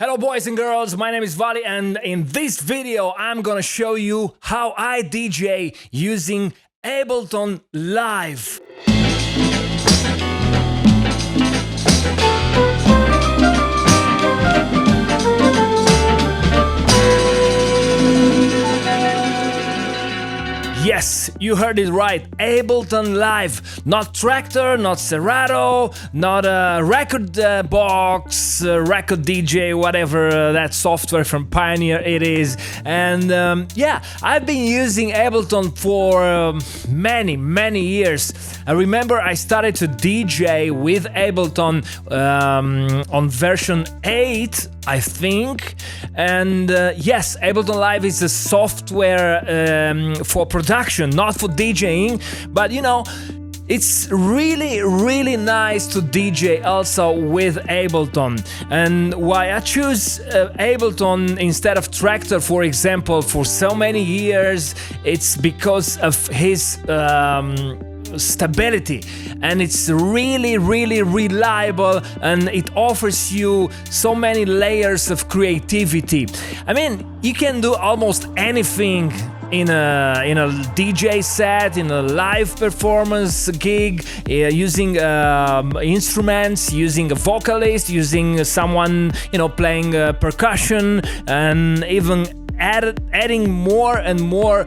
Hello boys and girls, my name is Vali, and in this video I'm gonna show you how I DJ using Ableton Live. Yes, you heard it right, Ableton Live. Not Tractor, not Serato, not a record box, record DJ, whatever that software from Pioneer it is. And yeah, I've been using Ableton for many years. I remember I started to DJ with Ableton on version 8, I think. And yes, Ableton Live is a software for production, not for DJing, but you know, it's really nice to DJ also with Ableton. And why I choose Ableton instead of Tractor, for example, for so many years, it's because of his stability, and it's really reliable, and it offers you so many layers of creativity. I mean, you can do almost anything in a DJ set, in a live performance gig, using instruments, using a vocalist, using someone, you know, playing percussion, and even adding more and more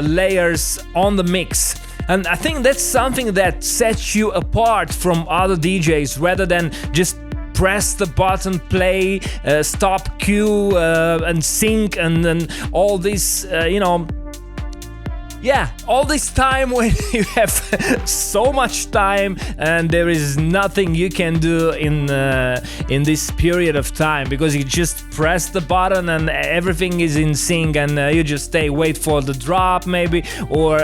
layers on the mix. And I think that's something that sets you apart from other DJs, rather than just press the button, play, stop, cue, and sync, and all this, you know, yeah, all this time when you have so much time and there is nothing you can do in this period of time, because you just press the button and everything is in sync, and you just wait for the drop maybe, or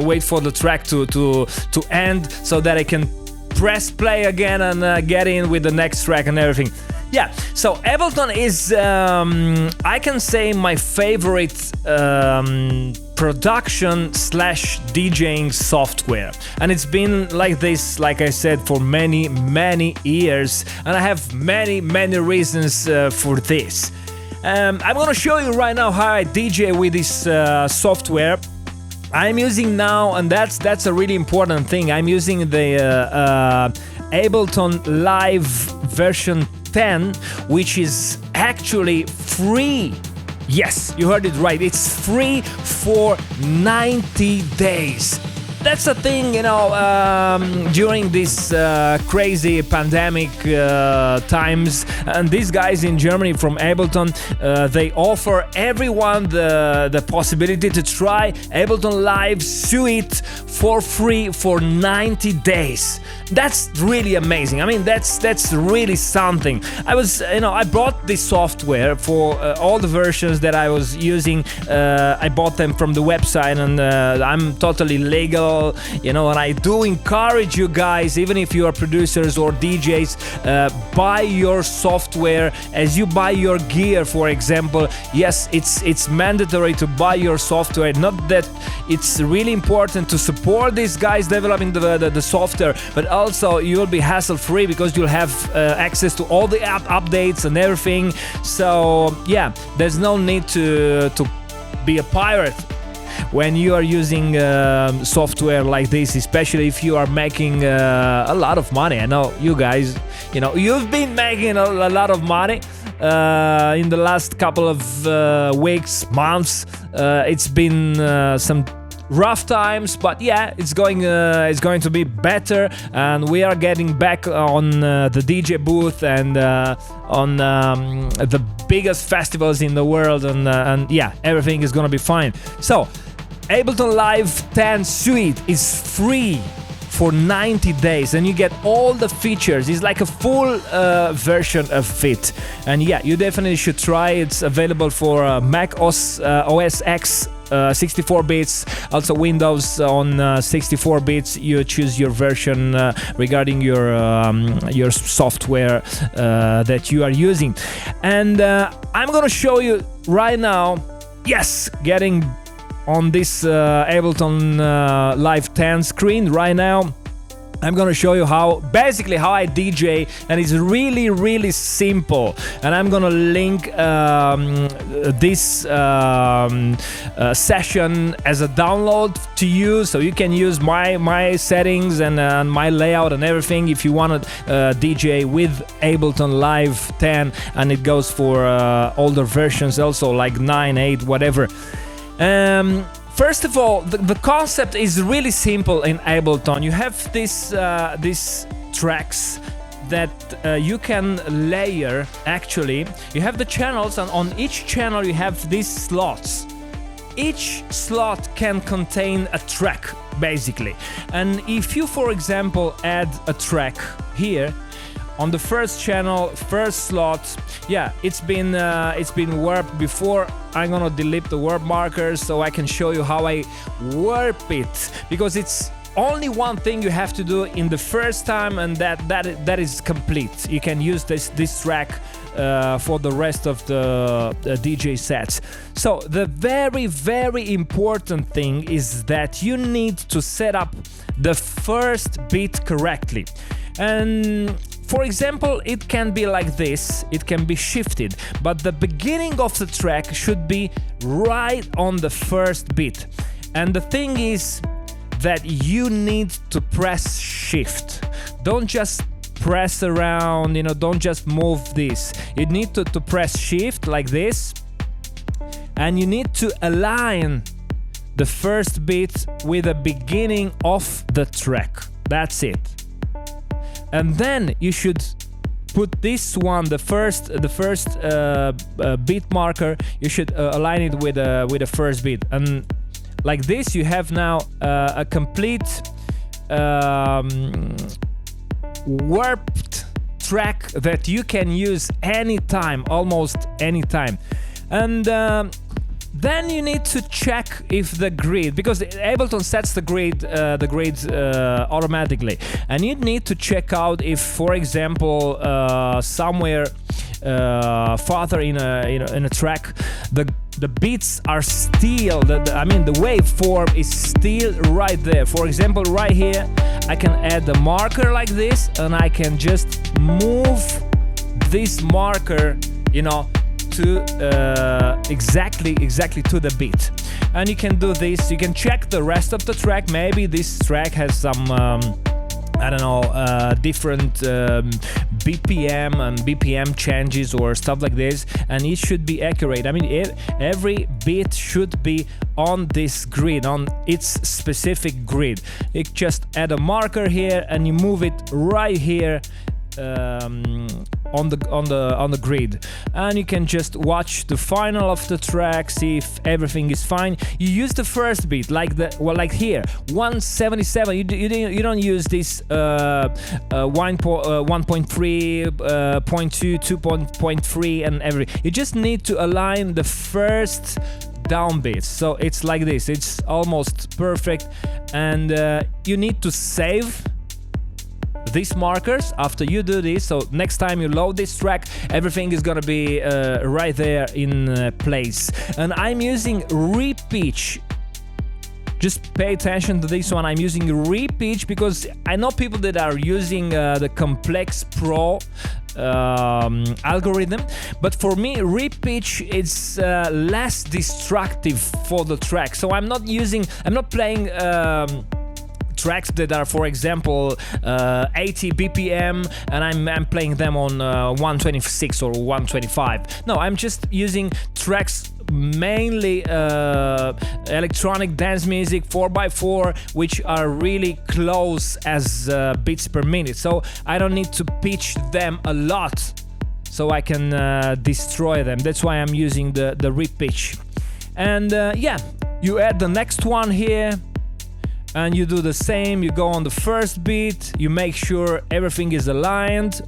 wait for the track to end so that I can press play again and get in with the next track and everything. Yeah, so Ableton is, I can say, my favorite production / DJing software, and it's been like this, like I said, for many years, and I have many reasons for this. I'm gonna show you right now how I DJ with this software. I'm using now, and that's a really important thing, I'm using the Ableton Live version 10, which is actually free. Yes, you heard it right, it's free for 90 days. That's the thing, you know, during this crazy pandemic times, and these guys in Germany from Ableton, they offer everyone the possibility to try Ableton Live Suite for free for 90 days. That's really amazing. I mean, that's really something. I bought this software for all the versions that I was using. I bought them from the website, and I'm totally legal. You know, and I do encourage you guys, even if you are producers or DJs, buy your software as you buy your gear, for example. Yes, it's mandatory to buy your software. Not that it's really important to support these guys developing the software, but also you'll be hassle-free because you'll have access to all the app updates and everything. So yeah, there's no need to be a pirate when you are using software like this, especially if you are making a lot of money. I know you guys, you know, you've been making a lot of money in the last couple of weeks, months. It's been some rough times, but yeah, it's going to be better, and we are getting back on the DJ booth and on the biggest festivals in the world, and yeah, everything is gonna be fine. So Ableton Live 10 Suite is free for 90 days, and you get all the features. It's like a full version of it, and yeah, you definitely should try. It's available for Mac OS X 64 bits, also Windows on 64 bits. You choose your version regarding your software that you are using, and I'm gonna show you right now. Yes, getting on this Ableton Live 10 screen right now. I'm gonna show you basically how I DJ, and it's really simple. And I'm gonna link this session as a download to you, so you can use my settings and my layout and everything if you want to DJ with Ableton Live 10, and it goes for older versions also, like 9, 8, whatever. First of all, the concept is really simple in Ableton. You have these tracks that you can layer. Actually, you have the channels, and on each channel you have these slots. Each slot can contain a track, basically. And if you, for example, add a track here on the first channel, first slot, yeah, it's been warped before. I'm gonna delete the warp markers so I can show you how I warp it, because it's only one thing you have to do in the first time, and that is complete. You can use this track for the rest of the DJ sets. So the very important thing is that you need to set up the first beat correctly. And for example, it can be like this, it can be shifted, but the beginning of the track should be right on the first beat. And the thing is that you need to press shift. Don't just press around, don't just move this. You need to press shift like this, and you need to align the first beat with the beginning of the track. That's it. And then you should put this one, the first beat marker. You should align it with the first beat, and like this you have now a complete warped track that you can use anytime, almost anytime. And then you need to check if the grid, because Ableton sets the grid automatically, and you need to check out if, for example, somewhere farther in a track, the beats are still, the waveform is still right there. For example, right here, I can add a marker like this, and I can just move this marker, to exactly to the beat. And you can do this. You can check the rest of the track. Maybe this track has some different BPM and BPM changes or stuff like this, and it should be accurate. Every beat should be on this grid, on its specific grid. You just add a marker here and you move it right here on the grid, and you can just watch the final of the track, see if everything is fine. You use the first beat, like here, 177. You don't use this 1.3, 0.2, 2.3, and everything. You just need to align the first downbeat. So it's like this. It's almost perfect, and you need to save these markers after you do this. So next time you load this track, everything is gonna be right there in place. And I'm using repitch. Just pay attention to this one. I'm using repitch because I know people that are using the Complex Pro algorithm, but for me repitch is less destructive for the track. So I'm not playing tracks that are, for example, 80 BPM, and I'm playing them on 126 or 125. No, I'm just using tracks mainly electronic dance music 4x4, which are really close as beats per minute. So I don't need to pitch them a lot, so I can destroy them. That's why I'm using the repitch. And you add the next one here, and you do the same. You go on the first beat, you make sure everything is aligned.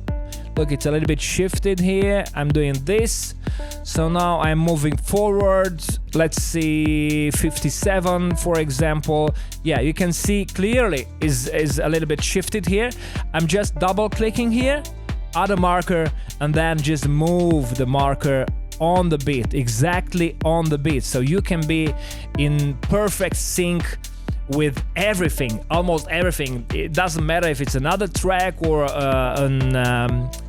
Look, it's a little bit shifted here. I'm doing this. So now I'm moving forward. Let's see, 57, for example. Yeah, you can see clearly is a little bit shifted here. I'm just double clicking here, add a marker, and then just move the marker on the beat, exactly on the beat. So you can be in perfect sync with everything, almost everything. It doesn't matter if it's another track or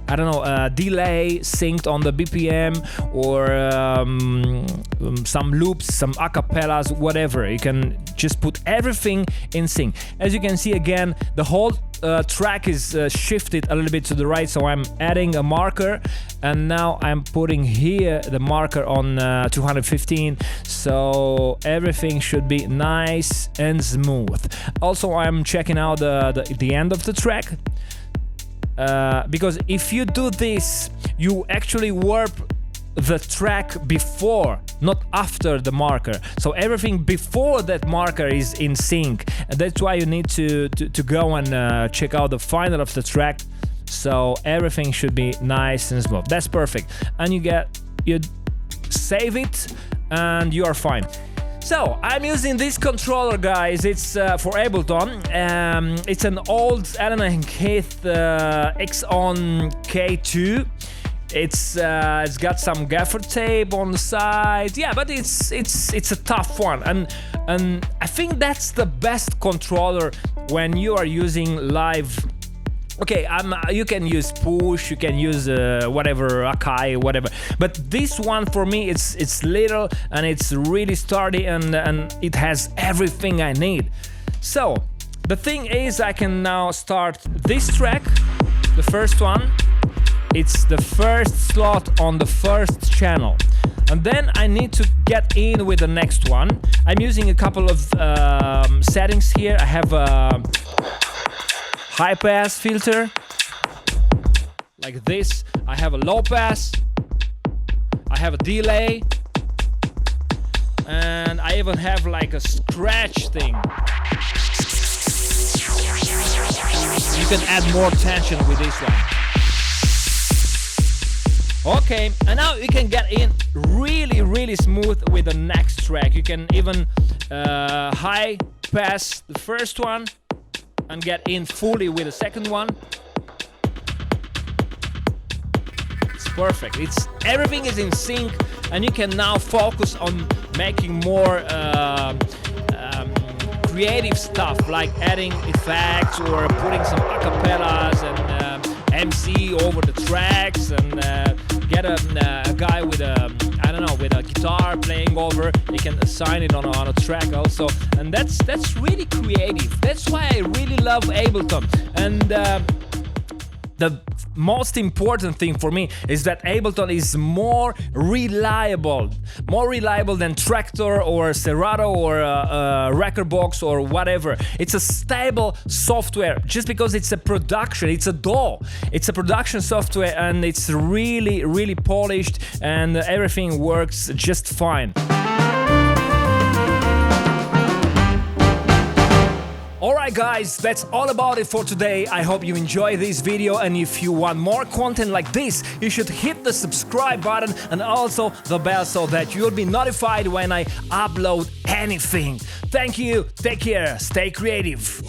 I don't know, a delay synced on the BPM, or some loops, some acapellas, whatever. You can just put everything in sync. As you can see, again, the whole track is shifted a little bit to the right, so I'm adding a marker, and now I'm putting here the marker on 215, so everything should be nice and smooth. Also, I'm checking out the end of the track, because if you do this, you actually warp the track before, not after the marker. So everything before that marker is in sync, and that's why you need to go and check out the final of the track, so everything should be nice and smooth. That's perfect, and you save it and you are fine. So I'm using this controller, guys. It's for Ableton. It's an old Allen & Heath Xon K2. It's got some gaffer tape on the side. Yeah, but it's a tough one, and I think that's the best controller when you are using live. Okay, you can use push, you can use whatever, Akai, whatever. But this one for me, it's little and it's really sturdy, and it has everything I need. So the thing is, I can now start this track, the first one. It's the first slot on the first channel. And then I need to get in with the next one. I'm using a couple of settings here. I have a high pass filter, like this. I have a low pass. I have a delay. And I even have like a scratch thing. You can add more tension with this one. Okay, and now you can get in really smooth with the next track. You can even high pass the first one and get in fully with the second one. It's perfect. Everything is in sync, and you can now focus on making more creative stuff, like adding effects or putting some acapellas and MC over the tracks, and get a guy with a guitar playing over. You can assign it on a track also, and that's really creative. That's why I really love Ableton. And the most important thing for me is that Ableton is more reliable than Traktor or Serato or Rekordbox or whatever. It's a stable software just because it's a production, it's a DAW. It's a production software, and it's really polished, and everything works just fine. Alright guys, that's all about it for today. I hope you enjoyed this video, and if you want more content like this, you should hit the subscribe button and also the bell so that you'll be notified when I upload anything. Thank you, take care, stay creative.